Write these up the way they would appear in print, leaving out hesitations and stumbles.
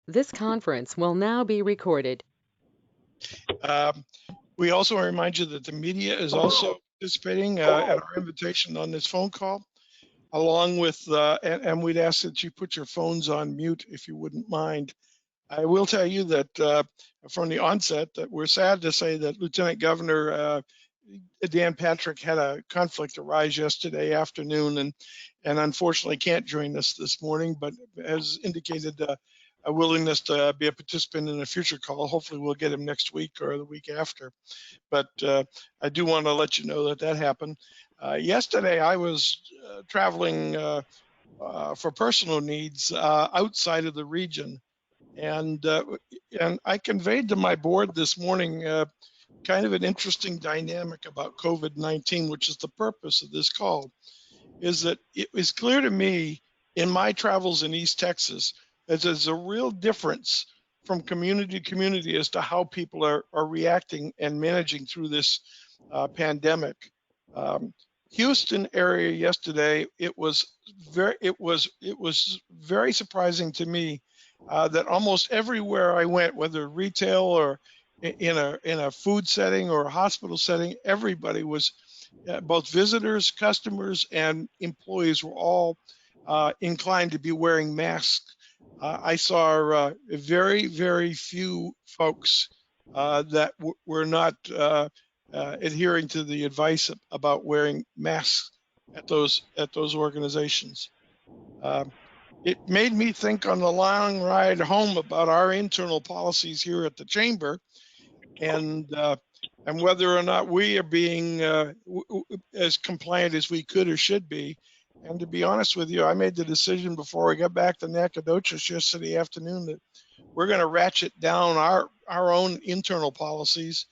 This conference will now be recorded. We also want to remind you that the media is also participating at our invitation on this phone call, along with, and we'd ask that you put your phones on mute if you wouldn't mind. I will tell you that from the onset that we're sad to say that Lieutenant Governor Dan Patrick had a conflict arise yesterday afternoon and unfortunately can't join us this morning, but has indicated a willingness to be a participant in a future call. Hopefully we'll get him next week or the week after. But I do want to let you know that happened. Yesterday I was traveling for personal needs outside of the region. And I conveyed to my board this morning kind of an interesting dynamic about COVID-19, which is the purpose of this call, is that it was clear to me in my travels in East Texas that there's a real difference from community to community as to how people are reacting and managing through this pandemic. Houston area yesterday, it was very surprising to me that almost everywhere I went, whether retail or in a food setting or a hospital setting, everybody was, both visitors, customers, and employees were all inclined to be wearing masks. I saw very, very few folks that were not adhering to the advice about wearing masks at those organizations. It made me think on the long ride home about our internal policies here at the chamber, and whether or not we are being as compliant as we could or should be. And to be honest with you, I made the decision before I got back to Nacogdoches yesterday afternoon that we're going to ratchet down our own internal policies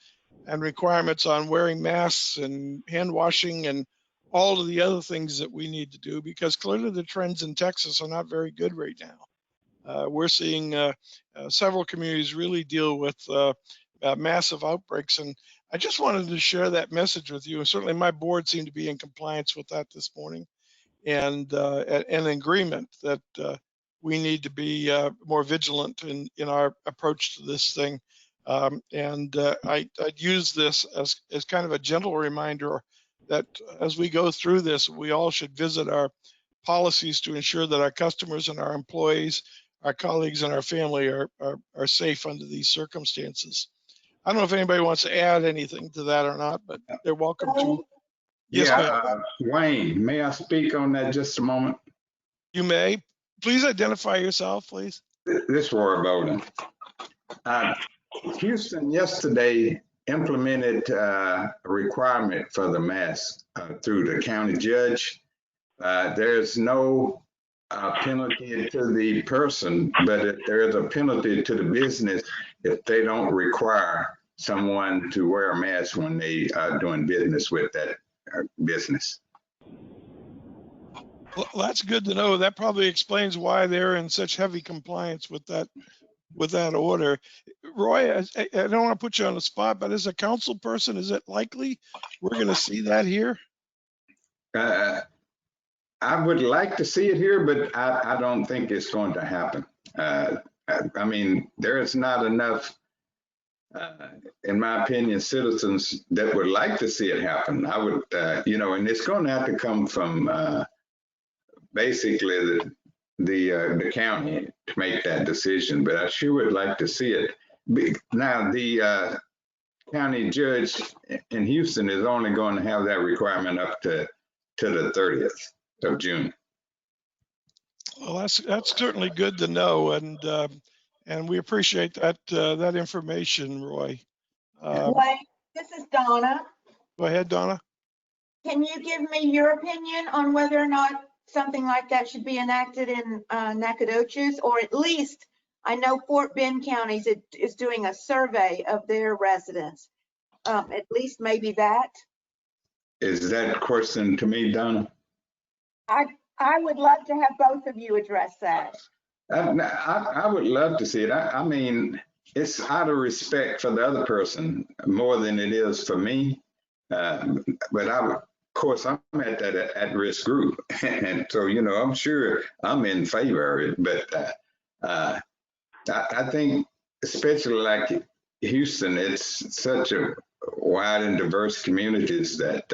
and requirements on wearing masks and hand washing and all of the other things that we need to do, because clearly the trends in Texas are not very good right now. We're seeing several communities really deal with massive outbreaks, and I just wanted to share that message with you. And certainly my board seemed to be in compliance with that this morning, and in agreement that we need to be more vigilant in our approach to this thing. I'd use this as kind of a gentle reminder that as we go through this, we all should visit our policies to ensure that our customers and our employees, our colleagues and our family are safe under these circumstances. I don't know if anybody wants to add anything to that or not, but they're welcome to. Yes, yeah, Wayne, may I speak on that just a moment? You may. Please identify yourself, please. This is Roy Bowden. Houston yesterday implemented a requirement for the mask through the county judge. There's no penalty to the person, but there is a penalty to the business if they don't require someone to wear a mask when they are doing business with that business. Well, that's good to know. That probably explains why they're in such heavy compliance with that order. Roy, I don't want to put you on the spot, but as a council person, is it likely we're going to see that here? I would like to see it here, but I don't think it's going to happen. I mean, there is not enough, in my opinion, citizens that would like to see it happen. I would, and it's going to have to come from basically the county to make that decision, but I sure would like to see it. Now, the county judge in Houston is only going to have that requirement up to the 30th of June. Well, that's certainly good to know, and we appreciate that information, Roy. Wayne, this is Donna. Go ahead, Donna. Can you give me your opinion on whether or not something like that should be enacted in Nacogdoches, or at least I know Fort Bend County is doing a survey of their residents. At least maybe that. Is that question to me, Donna? I would love to have both of you address that. I would love to see it. I mean, it's out of respect for the other person more than it is for me. But of course, I'm at that at-risk group. And so, I'm sure I'm in favor of it. But I think, especially like Houston, it's such a wide and diverse communities that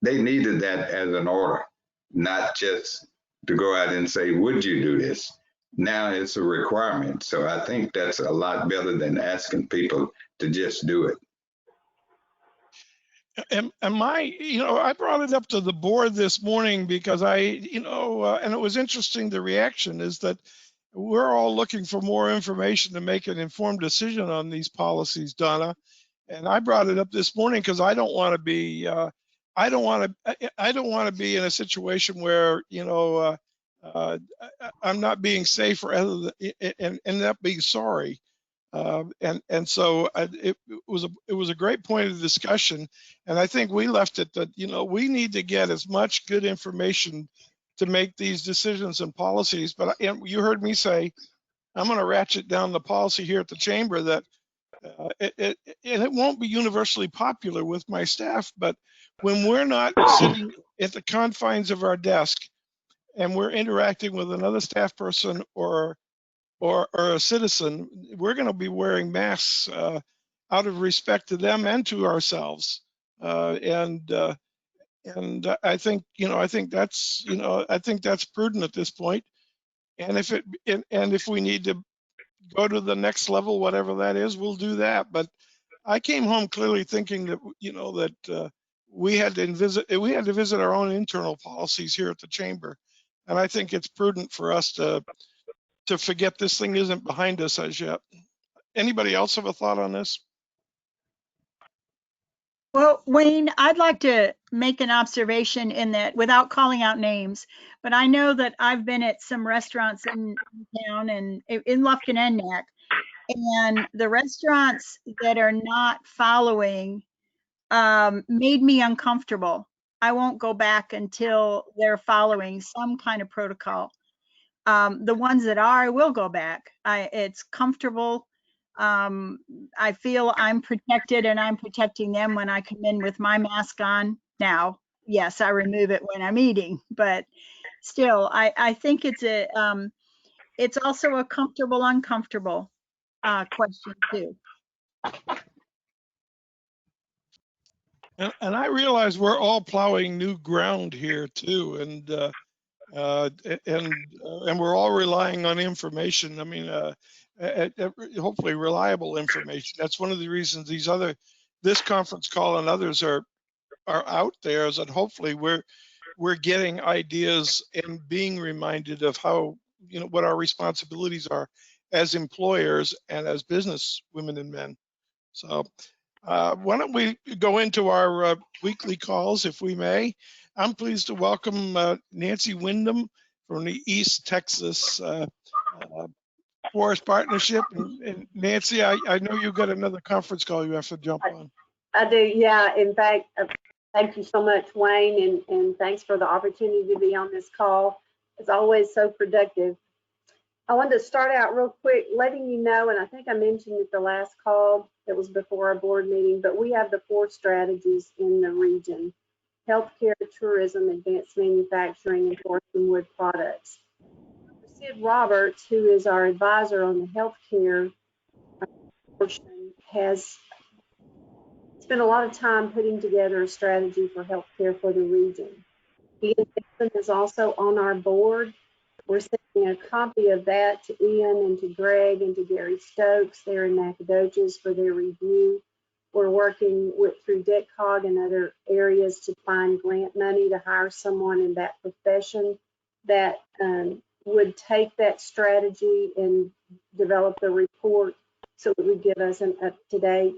they needed that as an order, not just to go out and say, would you do this? Now it's a requirement. So I think that's a lot better than asking people to just do it. And I brought it up to the board this morning because and it was interesting. The reaction is that we're all looking for more information to make an informed decision on these policies, Donna. And I brought it up this morning because I don't want to be, I don't want to be in a situation where, I'm not being safe or and end up being sorry. And so it was a great point of discussion, and I think we left it that we need to get as much good information to make these decisions and policies. But you heard me say I'm going to ratchet down the policy here at the chamber that and it won't be universally popular with my staff, but when we're not sitting at the confines of our desk and we're interacting with another staff person or a citizen, we're going to be wearing masks out of respect to them and to ourselves. And I think that's prudent at this point. And if we need to go to the next level, whatever that is, we'll do that. But I came home clearly thinking that we had to visit our own internal policies here at the chamber, and I think it's prudent for us to forget this thing isn't behind us as yet. Anybody else have a thought on this? Well, Wayne, I'd like to make an observation in that without calling out names, but I know that I've been at some restaurants in town and in Lufkin and Neck, and the restaurants that are not following made me uncomfortable. I won't go back until they're following some kind of protocol. The ones that are, I will go back. It's comfortable. I feel I'm protected and I'm protecting them when I come in with my mask on. Now, yes, I remove it when I'm eating, but still, I think it's also a comfortable, uncomfortable question too. And I realize we're all plowing new ground here too, and we're all relying on information. I mean, hopefully reliable information. That's one of the reasons this conference call and others are out there, is that hopefully we're getting ideas and being reminded of how, what our responsibilities are as employers and as business women and men. So why don't we go into our weekly calls, if we may. I'm pleased to welcome Nancy Windham from the East Texas Forest Partnership. And Nancy, I know you've got another conference call you have to jump on. I do, yeah. In fact, thank you so much, Wayne, and thanks for the opportunity to be on this call. It's always so productive. I wanted to start out real quick, letting you know, and I think I mentioned at the last call, it was before our board meeting, but we have the 4 strategies in the region: healthcare, tourism, advanced manufacturing, and forest and wood products. Sid Roberts, who is our advisor on the healthcare portion, has spent a lot of time putting together a strategy for healthcare for the region. Ian Dixon is also on our board. We're sending a copy of that to Ian and to Greg and to Gary Stokes there in Nacogdoches for their review. We're working through DECOG and other areas to find grant money to hire someone in that profession that would take that strategy and develop the report so it would give us an up-to-date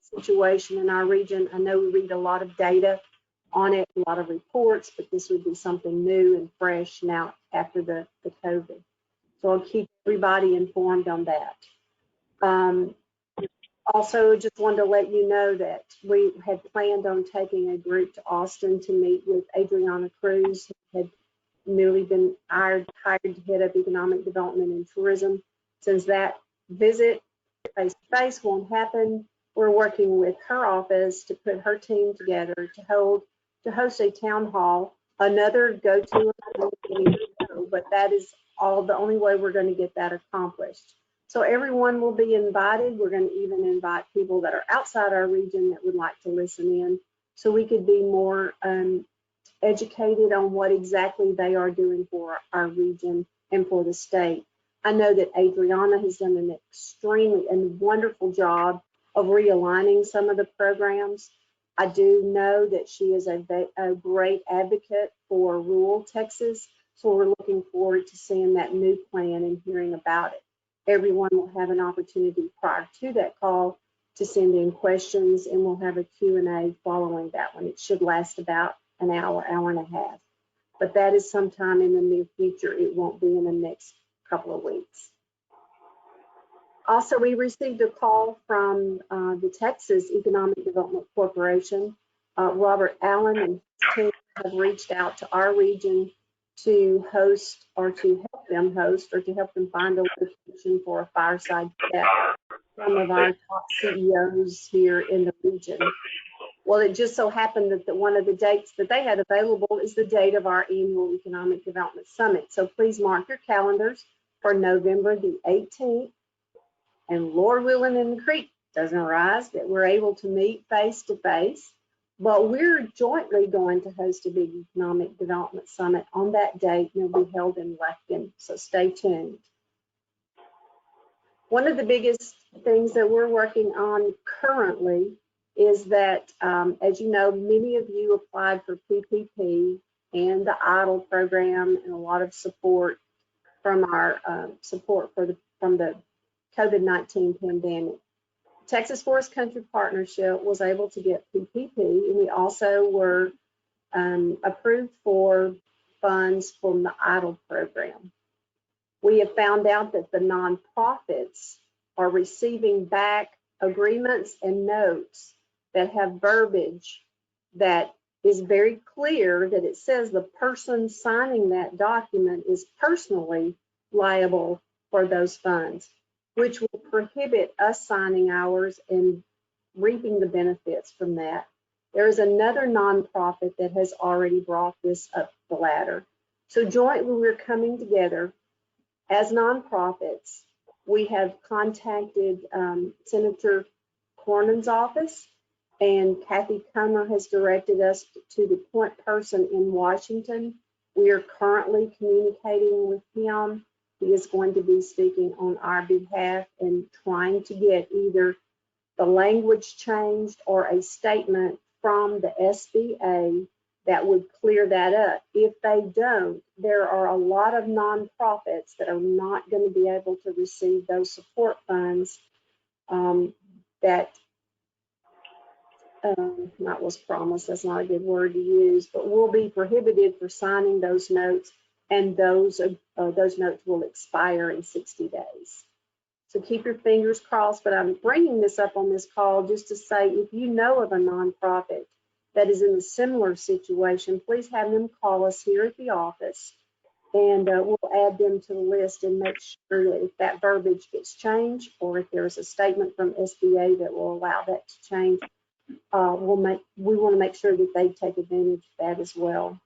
situation in our region. I know we read a lot of data on it, a lot of reports, but this would be something new and fresh now after the COVID. So I'll keep everybody informed on that. Also, just wanted to let you know that we had planned on taking a group to Austin to meet with Adriana Cruz, who had newly been hired to head up economic development and tourism. Since that visit face-to-face won't happen, we're working with her office to put her team together to host a town hall, another go-to, but that is the only way we're going to get that accomplished. So everyone will be invited. We're going to even invite people that are outside our region that would like to listen in, so we could be more educated on what exactly they are doing for our region and for the state. I know that Adriana has done an extremely and wonderful job of realigning some of the programs. I do know that she is a great advocate for rural Texas, so we're looking forward to seeing that new plan and hearing about it. Everyone will have an opportunity prior to that call to send in questions, and we'll have a Q&A following that one. It should last about an hour, hour and a half. But that is sometime in the near future. It won't be in the next couple of weeks. Also, we received a call from the Texas Economic Development Corporation. Robert Allen and his team have reached out to our region to host, or to help them host, or to help them find a location for a fireside chat with some of our top CEOs here in the region. Well, it just so happened that one of the dates that they had available is the date of our annual Economic Development Summit. So please mark your calendars for November the 18th. And Lord willing and the creek doesn't rise, that we're able to meet face to face. But we're jointly going to host a big Economic Development Summit on that date, and it'll be held in Lufkin. So stay tuned. One of the biggest things that we're working on currently is that, as you know, many of you applied for PPP and the EIDL program, and a lot of support from our from the COVID-19 pandemic. Texas Forest Country Partnership was able to get PPP, and we also were approved for funds from the EIDL program. We have found out that the nonprofits are receiving back agreements and notes that have verbiage that is very clear, that it says the person signing that document is personally liable for those funds, which will prohibit us signing ours and reaping the benefits from that. There is another nonprofit that has already brought this up the ladder. So jointly, we're coming together as nonprofits. We have contacted Senator Cornyn's office, and Kathy Comer has directed us to the point person in Washington. We are currently communicating with him. He is going to be speaking on our behalf and trying to get either the language changed or a statement from the SBA that would clear that up. If they don't, there are a lot of nonprofits that are not going to be able to receive those support funds that was promised. That's not a good word to use, but will be prohibited for signing those notes, and those notes will expire in 60 days. So keep your fingers crossed, but I'm bringing this up on this call just to say, if you know of a nonprofit that is in a similar situation, please have them call us here at the office, and we'll add them to the list and make sure that if that verbiage gets changed, or if there's a statement from SBA that will allow that to change, we want to make sure that they take advantage of that as well.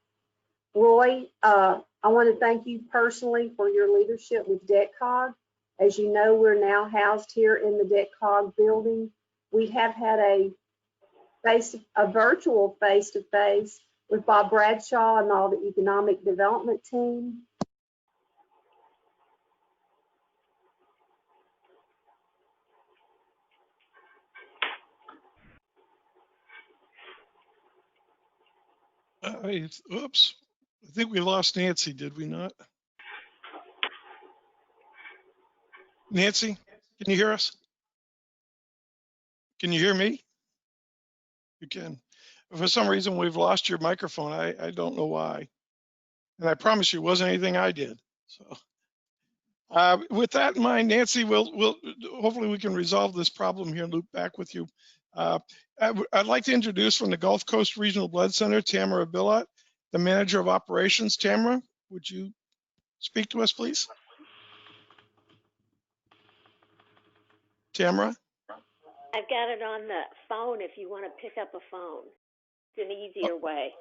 Roy, I want to thank you personally for your leadership with DETCOG. As you know, we're now housed here in the DETCOG building. We have had a virtual face-to-face with Bob Bradshaw and all the economic development team. Oops, I think we lost Nancy, did we not? Nancy, can you hear us? Can you hear me? You can. For some reason, we've lost your microphone. I don't know why. And I promise you, it wasn't anything I did. So with that in mind, Nancy, we'll hopefully we can resolve this problem here and loop back with you. I'd like to introduce from the Gulf Coast Regional Blood Center, Tamara Billiot, the Manager of Operations. Tamara, would you speak to us, please? Tamara? I've got it on the phone if you want to pick up a phone. It's an easier way.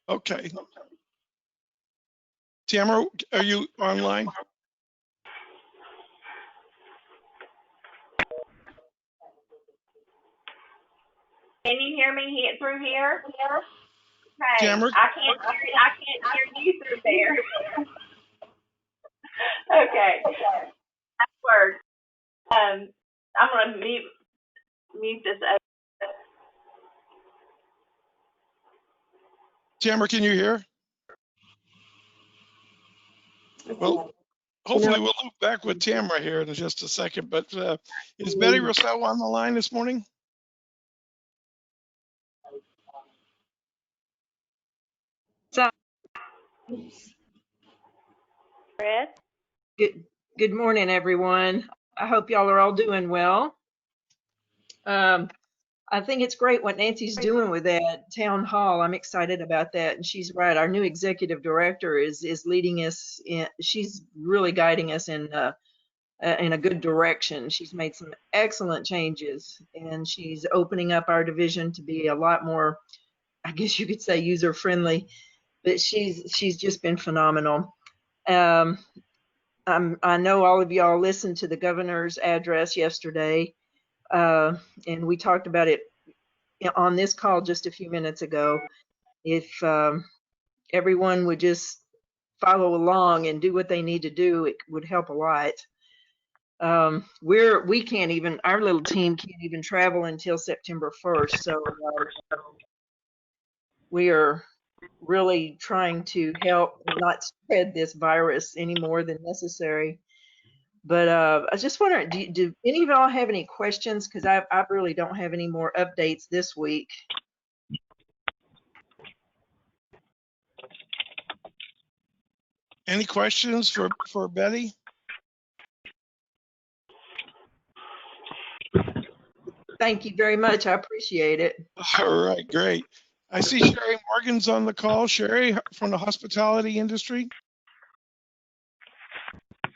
Okay. Tamara, are you online? Can you hear me through here? Okay, Tamara, I can't hear you through there. Okay, that works. I'm gonna mute this up. Tamara, can you hear? Well, hopefully we'll loop back with Tamara here in just a second, but is Betty Russo on the line this morning? Fred? Good morning, everyone. I hope y'all are all doing well. I think it's great what Nancy's doing with that town hall. I'm excited about that. And she's right. Our new executive director is leading us in, she's really guiding us in a good direction. She's made some excellent changes, and she's opening up our division to be a lot more, I guess you could say, user friendly, but she's just been phenomenal. I know all of y'all listened to the governor's address yesterday, and we talked about it on this call just a few minutes ago. If everyone would just follow along and do what they need to do, it would help a lot. We can't even, our little team can't even travel until September 1st. So we are really trying to help not spread this virus any more than necessary. But I was just wondering, do any of y'all have any questions? Because I really don't have any more updates this week. Any questions for Betty? Thank you very much. I appreciate it. All right, great. I see Sherry Morgan's on the call. Sherry from the hospitality industry.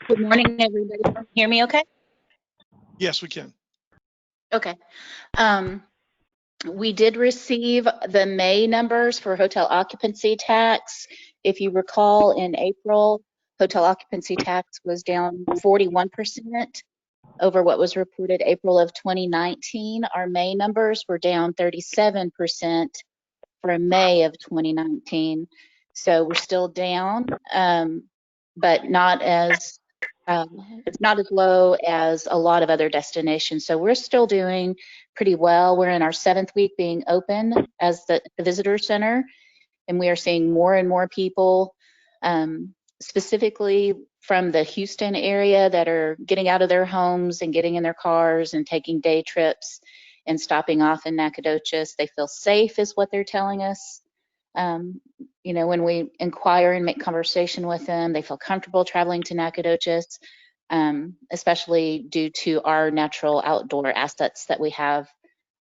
Good morning, everybody. Can you hear me okay? Yes, we can. Okay. We did receive the May numbers for hotel occupancy tax. If you recall, in April, hotel occupancy tax was down 41% over what was reported April of 2019. Our May numbers were down 37% for May of 2019. So we're still down, but not as low as a lot of other destinations. So we're still doing pretty well. We're in our 7th week being open as the visitor center, and we are seeing more and more people, specifically from the Houston area, that are getting out of their homes and getting in their cars and taking day trips and stopping off in Nacogdoches. They feel safe is what they're telling us. You know, when we inquire and make conversation with them, they feel comfortable traveling to Nacogdoches, especially due to our natural outdoor assets that we have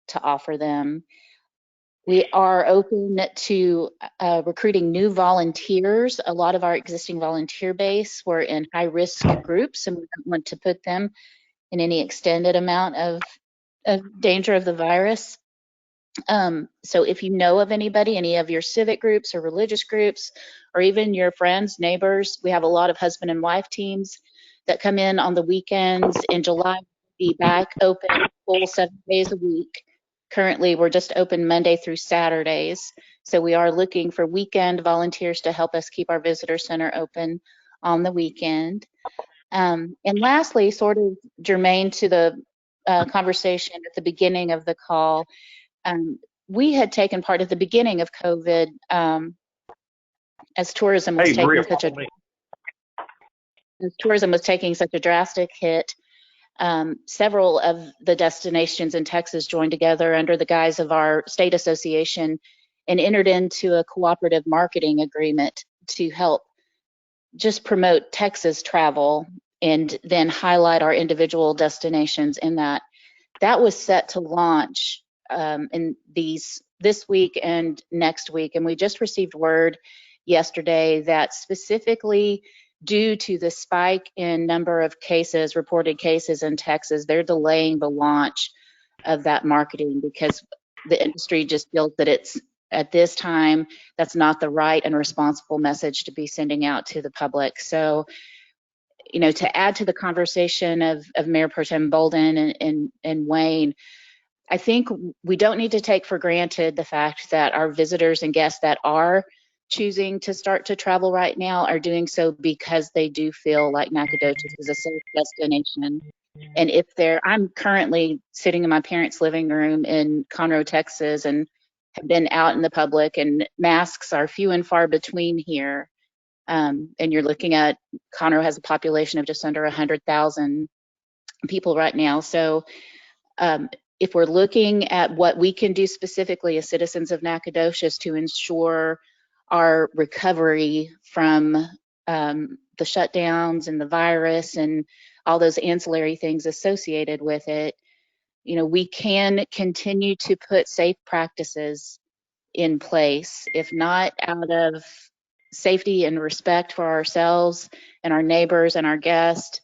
to offer them. We are open to recruiting new volunteers. A lot of our existing volunteer base were in high-risk groups, and we don't want to put them in any extended amount of danger of the virus. So if you know of anybody, any of your civic groups or religious groups, or even your friends, neighbors, we have a lot of husband and wife teams that come in on the weekends. In July, we'll be back open full 7 days a week. Currently, we're just open Monday through Saturdays. So we are looking for weekend volunteers to help us keep our visitor center open on the weekend. And lastly, sort of germane to the conversation at the beginning of the call, we had taken part at the beginning of COVID as tourism was taking such a drastic hit. Several of the destinations in Texas joined together under the guise of our state association and entered into a cooperative marketing agreement to help just promote Texas travel and then highlight our individual destinations in that. That was set to launch in this week and next week, and we just received word yesterday that specifically due to the spike in number of cases, reported cases in Texas, they're delaying the launch of that marketing because the industry just feels that it's, at this time, that's not the right and responsible message to be sending out to the public. So, you know, to add to the conversation of Mayor Pro Tem Bolden and Wayne, I think we don't need to take for granted the fact that our visitors and guests that are choosing to start to travel right now are doing so because they do feel like Nacogdoches is a safe destination. And if I'm currently sitting in my parents' living room in Conroe, Texas, and have been out in the public, and masks are few and far between here. And you're looking at Conroe has a population of just under 100,000 people right now. So if we're looking at what we can do specifically as citizens of Nacogdoches to ensure our recovery from the shutdowns and the virus and all those ancillary things associated with it, we can continue to put safe practices in place, if not out of safety and respect for ourselves and our neighbors and our guests,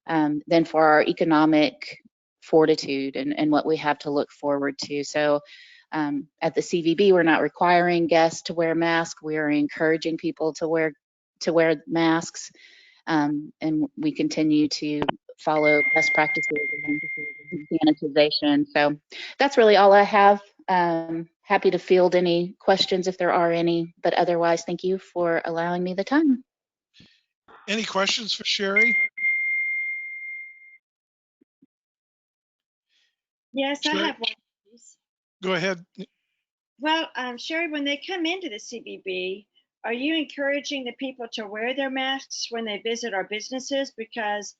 then for our economic fortitude and what we have to look forward to. So at the CVB, we're not requiring guests to wear masks. We are encouraging people to wear masks, and we continue to follow best practices and sanitization. So that's really all I have. Happy to field any questions if there are any, but otherwise, thank you for allowing me the time. Any questions for Sherry? Yes, I Sherry? have one. Please. Go ahead. Well, Sherry, when they come into the CBB, are you encouraging the people to wear their masks when they visit our businesses? Because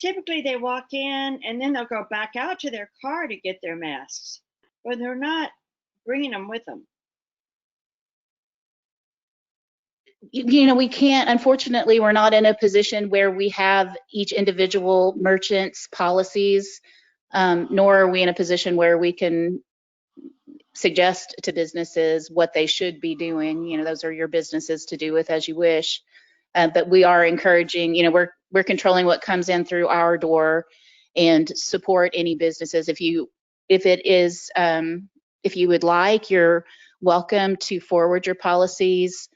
typically they walk in and then they'll go back out to their car to get their masks, but they're not bringing them with them. We can't, unfortunately, we're not in a position where we have each individual merchant's policies, nor are we in a position where we can suggest to businesses what they should be doing. Those are your businesses to do with as you wish. But we are encouraging, we're controlling what comes in through our door and support any businesses. If you would like, you're welcome to forward your policies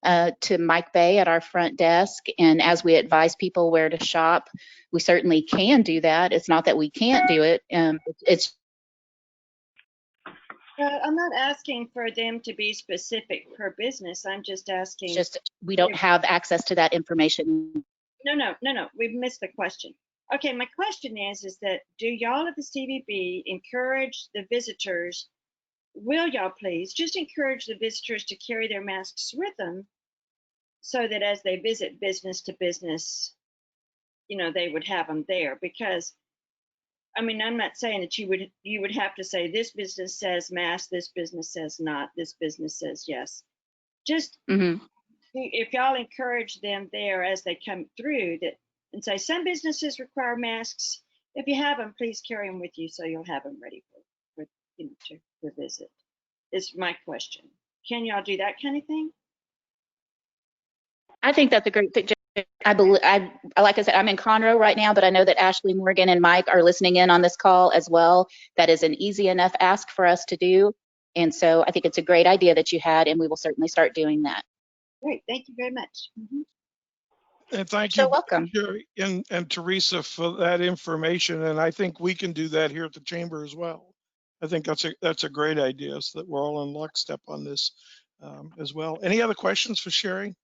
to Mike Bay at our front desk. And as we advise people where to shop, we certainly can do that. It's not that we can't do it. It's I'm not asking for them to be specific per business. I'm just asking. just we don't have access to that information. No. We've missed the question. Okay, my question is that do y'all at the CVB encourage the visitors? Will y'all please just encourage the visitors to carry their masks with them so that as they visit business to business, they would have them there? Because I'm not saying that you would have to say this business says mask, this business says not, this business says yes. Just if y'all encourage them there as they come through and say some businesses require masks. If you have them, please carry them with you so you'll have them ready for to visit. Is my question. Can y'all do that kind of thing? I think that's a great thing. Like I said, I'm in Conroe right now, but I know that Ashley, Morgan, and Mike are listening in on this call as well. That is an easy enough ask for us to do. And so I think it's a great idea that you had, and we will certainly start doing that. Great, thank you very much. And thank you, welcome. Sherry and Teresa, for that information. And I think we can do that here at the chamber as well. I think that's a great idea, so that we're all in lockstep on this as well. Any other questions for Sherry?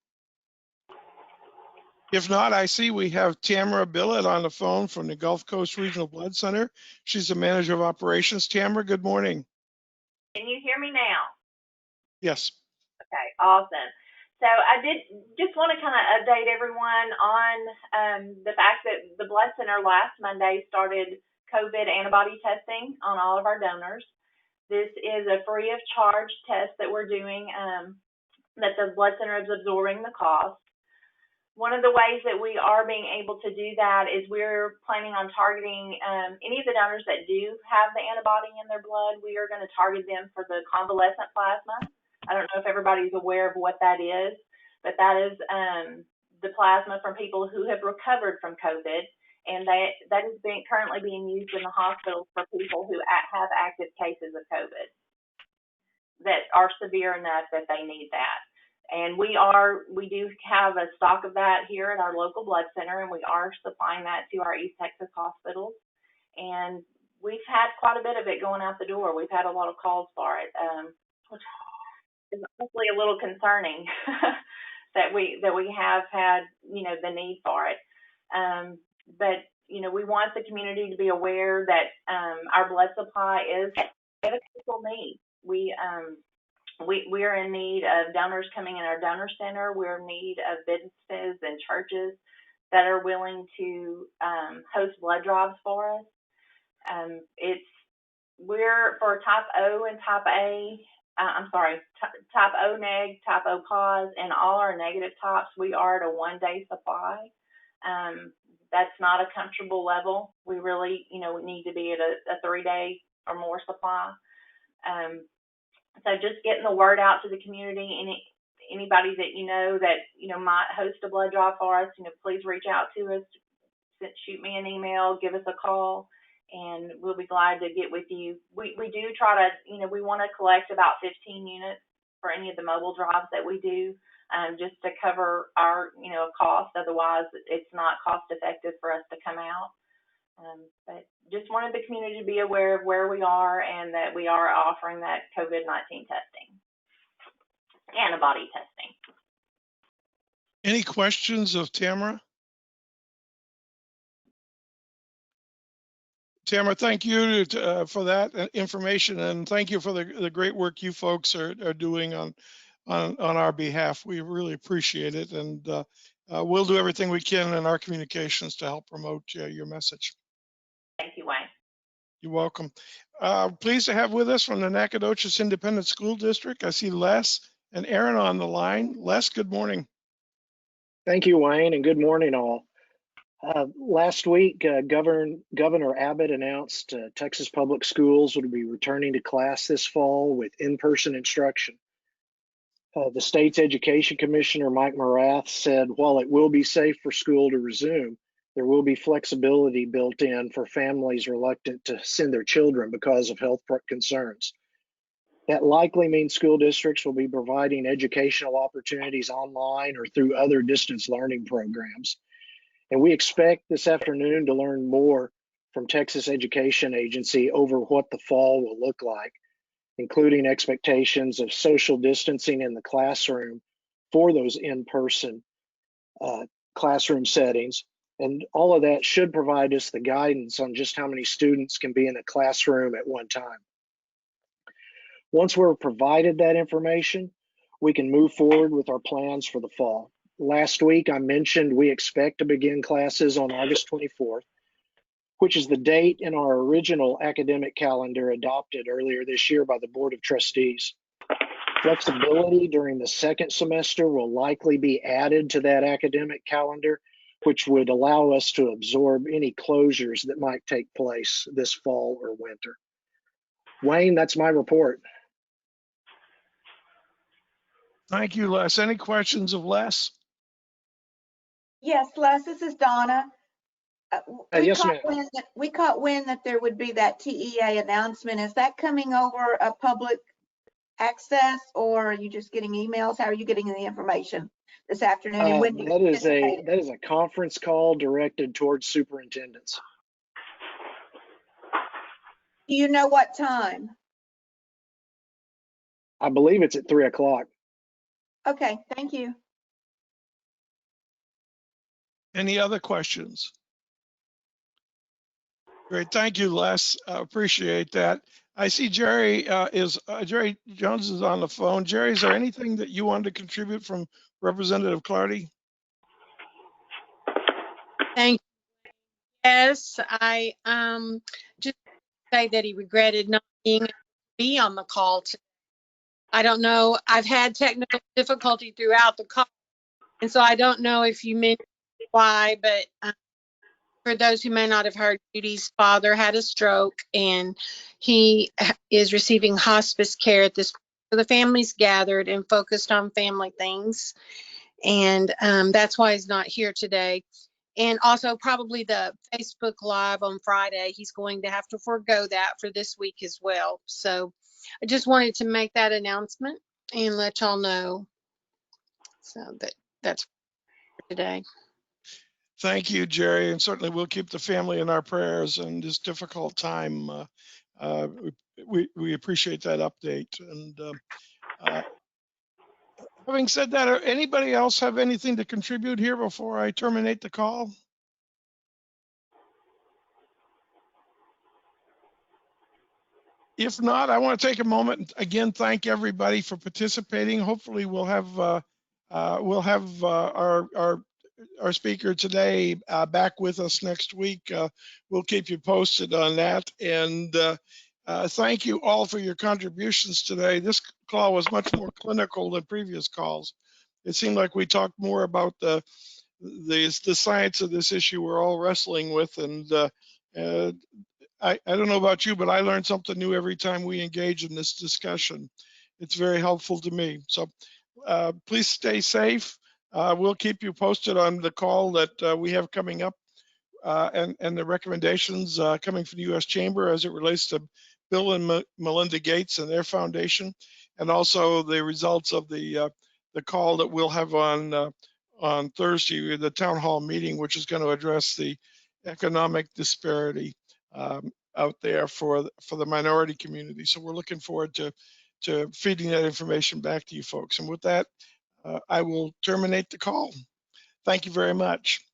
If not, I see we have Tamara Billiot on the phone from the Gulf Coast Regional Blood Center. She's the manager of operations. Tamara, good morning. Can you hear me now? Yes. Okay, awesome. So I did just want to kind of update everyone on the fact that the Blood Center last Monday started COVID antibody testing on all of our donors. This is a free of charge test that we're doing that the Blood Center is absorbing the cost. One of the ways that we are being able to do that is we're planning on targeting any of the donors that do have the antibody in their blood. We are going to target them for the convalescent plasma. I don't know if everybody's aware of what that is, but that is the plasma from people who have recovered from COVID, and that is currently being used in the hospitals for people who have active cases of COVID that are severe enough that they need that. And we do have a stock of that here at our local blood center, and we are supplying that to our East Texas hospitals. And we've had quite a bit of it going out the door. We've had a lot of calls for it, which is hopefully a little concerning that we have had, you know, the need for it. But you know, we want the community to be aware that our blood supply is a critical need. We are in need of donors coming in our donor center. We're in need of businesses and churches that are willing to host blood drives for us. We're for type O and type A. Type O neg, type O pos, and all our negative types. We are at a 1-day supply. That's not a comfortable level. We really, you know, need to be at a 3-day or more supply. So just getting the word out to the community. Anybody that you know might host a blood drive for us, you know, please reach out to us. Shoot me an email, give us a call, and we'll be glad to get with you. We do try to, you know, we want to collect about 15 units for any of the mobile drives that we do, just to cover our, you know, cost. Otherwise, it's not cost effective for us to come out. But just wanted the community to be aware of where we are and that we are offering that COVID-19 testing, antibody testing. Any questions of Tamara? Tamara, thank you for that information, and thank you for the great work you folks are doing on our behalf. We really appreciate it, and we'll do everything we can in our communications to help promote your message. Thank you, Wayne. You're welcome. Pleased to have with us from the Nacogdoches Independent School District. I see Les and Aaron on the line. Les, good morning. Thank you, Wayne, and good morning, all. Last week, Governor Abbott announced Texas Public Schools would be returning to class this fall with in-person instruction. The state's education commissioner, Mike Morath, said while it will be safe for school to resume, there will be flexibility built in for families reluctant to send their children because of health concerns. That likely means school districts will be providing educational opportunities online or through other distance learning programs. And we expect this afternoon to learn more from Texas Education Agency over what the fall will look like, including expectations of social distancing in the classroom for those in-person classroom settings. And all of that should provide us the guidance on just how many students can be in a classroom at one time. Once we're provided that information, we can move forward with our plans for the fall. Last week, I mentioned we expect to begin classes on August 24th, which is the date in our original academic calendar adopted earlier this year by the Board of Trustees. Flexibility during the second semester will likely be added to that academic calendar, which would allow us to absorb any closures that might take place this fall or winter. Wayne, that's my report. Thank you, Les. Any questions of Les? Yes, Les, this is Donna. Yes, ma'am. We caught wind that there would be that TEA announcement. Is that coming over a public access, or are you just getting emails? How are you getting the information this afternoon? And when that is a conference call directed towards superintendents. Do you know what time? I believe it's at 3 o'clock. Okay, thank you. Any other questions? Great, thank you, Les. Appreciate that. I see Jerry Jerry Jones is on the phone. Jerry, is there anything that you wanted to contribute from Representative Clardy? Thank you. Yes, I just say that he regretted not being able to be on the call today. I don't know. I've had technical difficulty throughout the call, and so I don't know if you mentioned why, but for those who may not have heard, Judy's father had a stroke, and he is receiving hospice care at this point. So the family's gathered and focused on family things, and that's why he's not here today. And also probably the Facebook Live on Friday, he's going to have to forego that for this week as well. So I just wanted to make that announcement and let y'all know. So that's for today. Thank you, Jerry, and certainly we'll keep the family in our prayers in this difficult time. We appreciate that update. And having said that, anybody else have anything to contribute here before I terminate the call? If not, I want to take a moment and again thank everybody for participating. Hopefully, we'll have our speaker today back with us next week. We'll keep you posted on that. And thank you all for your contributions today. This call was much more clinical than previous calls. It seemed like we talked more about the science of this issue we're all wrestling with. And I don't know about you, but I learn something new every time we engage in this discussion. It's very helpful to me. So please stay safe. We'll keep you posted on the call that we have coming up and the recommendations coming from the U.S. Chamber as it relates to Bill and Melinda Gates and their foundation, and also the results of the call that we'll have on Thursday, the town hall meeting, which is going to address the economic disparity out there for the minority community. So we're looking forward to feeding that information back to you folks. And with that, I will terminate the call. Thank you very much.